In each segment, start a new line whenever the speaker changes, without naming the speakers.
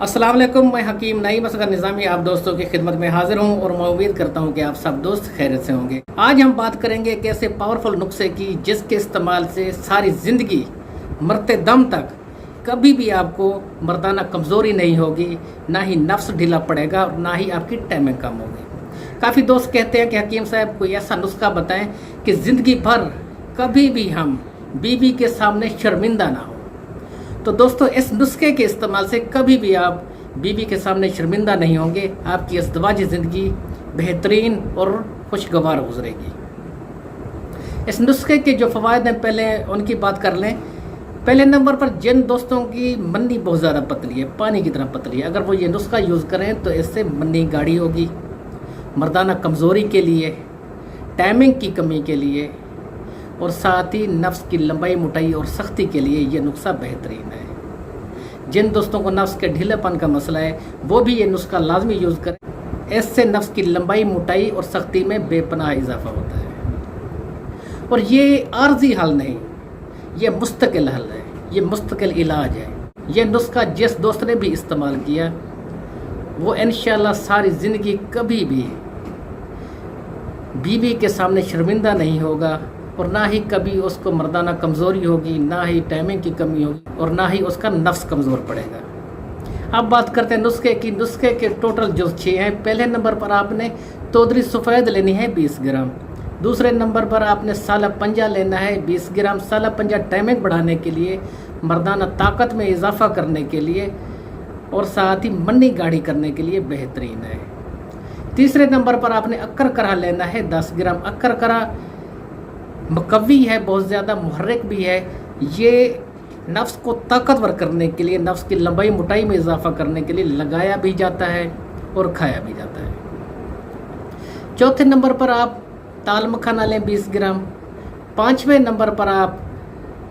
अस्सलाम वालेकुम, मैं हकीम नईम असगर निज़ामी आप दोस्तों की खिदमत में हाजिर हूँ और मैं उम्मीद करता हूँ कि आप सब दोस्त खैरियत से होंगे। आज हम बात करेंगे एक ऐसे पावरफुल नुस्खे की जिसके इस्तेमाल से सारी ज़िंदगी मरते दम तक कभी भी आपको मर्दाना कमज़ोरी नहीं होगी, ना ही नफ्स ढीला पड़ेगा और ना ही आपकी टाइमिंग कम होगी। काफ़ी दोस्त कहते हैं कि हकीम साहब कोई ऐसा नुस्खा बताएं कि ज़िंदगी भर कभी भी हम बीवी के सामने शर्मिंदा ना हो। तो दोस्तों, इस नुस्खे के इस्तेमाल से कभी भी आप बीवी के सामने शर्मिंदा नहीं होंगे। आपकी अज़दवाजी ज़िंदगी बेहतरीन और खुशगवार गुजरेगी। इस नुस्खे के जो फ़वाइद हैं पहले उनकी बात कर लें। पहले नंबर पर जिन दोस्तों की मन्नी बहुत ज़्यादा पतली है, पानी की तरह पतली है, अगर वो ये नुस्खा यूज़ करें तो इससे मन्नी गाढ़ी होगी। मर्दाना कमज़ोरी के लिए, टाइमिंग की कमी के लिए और साथ ही नफ्स की लंबाई मोटाई और सख्ती के लिए ये नुस्खा बेहतरीन है। जिन दोस्तों को नफ्स के ढीलेपन का मसला है वो भी ये नुस्खा लाजमी यूज़ करें। इससे नफ्स की लंबाई मोटाई और सख्ती में बेपनाह इजाफा होता है। और ये आर्जी हल नहीं, ये मुस्तकिल हल है, ये मुस्तकिल इलाज है। ये नुस्खा जिस दोस्त ने भी इस्तेमाल किया वो इंशाअल्लाह सारी ज़िंदगी कभी भी बीवी के सामने शर्मिंदा नहीं होगा और ना ही कभी उसको मर्दाना कमज़ोरी होगी, ना ही टाइमिंग की कमी होगी और ना ही उसका नफ्स कमज़ोर पड़ेगा। अब बात करते हैं नुस्खे की। नुस्खे के टोटल जो 6 हैं। पहले नंबर पर आपने तोदरी सफ़ेद लेनी है 20 ग्राम। दूसरे नंबर पर आपने साला पंजा लेना है 20 ग्राम। साला पंजा टाइमिंग बढ़ाने के लिए, मर्दाना ताकत में इजाफा करने के लिए और साथ ही मन्नी गाढ़ी करने के लिए बेहतरीन है। तीसरे नंबर पर आपने अक्कर करा लेना है 10 ग्राम। अक्कर करा मकवी है, बहुत ज़्यादा मुहर्रिक भी है। ये नफ्स को ताकतवर करने के लिए, नफ्स की लंबाई मोटाई में इजाफा करने के लिए लगाया भी जाता है और खाया भी जाता है। चौथे नंबर पर आप ताल मखाना लें 20 ग्राम। पाँचवें नंबर पर आप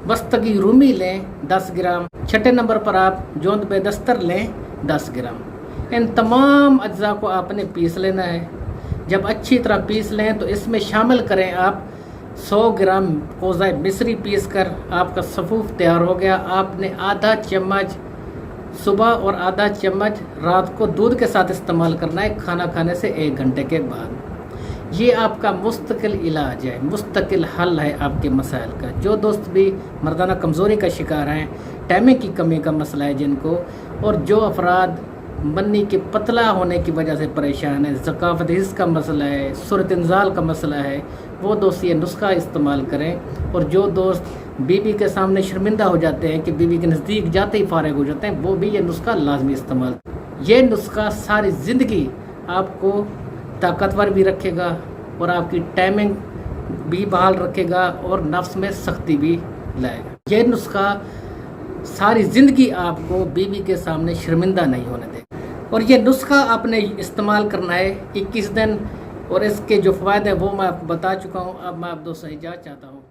बस्तगी रूमी लें 10 ग्राम। छठे नंबर पर आप जोंद बेदस्तर लें 10 ग्राम। इन तमाम अज्जा को आपने पीस लेना है। जब अच्छी तरह पीस लें तो इसमें शामिल करें आप 100 ग्राम कोज़ा मिस्री पीस कर। आपका सफ़ूफ तैयार हो गया। आपने आधा चम्मच सुबह और आधा चम्मच रात को दूध के साथ इस्तेमाल करना है, खाना खाने से 1 घंटे के बाद। ये आपका मुस्तकिल इलाज है, मुस्तकिल हल है आपके मसाइल का। जो दोस्त भी मर्दाना कमज़ोरी का शिकार हैं, टाइमिंग की कमी का मसला है जिनको, और जो अफराद मन्नी के पतला होने की वजह से परेशान है, ज़कावत हिस्स का मसला है, सूरत इंजाल का मसला है, वो दोस्त ये नुस्खा इस्तेमाल करें। और जो दोस्त बीवी के सामने शर्मिंदा हो जाते हैं कि बीवी के नज़दीक जाते ही फारिग हो जाते हैं, वो भी ये नुस्खा लाजमी इस्तेमाल करें। ये नुस्खा सारी ज़िंदगी आपको ताकतवर भी रखेगा और आपकी टाइमिंग भी बहाल रखेगा और नफ्स में सख्ती भी लाएगा। ये नुस्खा सारी ज़िंदगी आपको बीवी के सामने शर्मिंदा नहीं होने देगा। और ये नुस्खा आपने इस्तेमाल करना है 21 दिन। और इसके जो फ़ायदे हैं वो मैं आपको बता चुका हूँ। अब मैं आप दोस्तों से इजाज़त चाहता हूँ।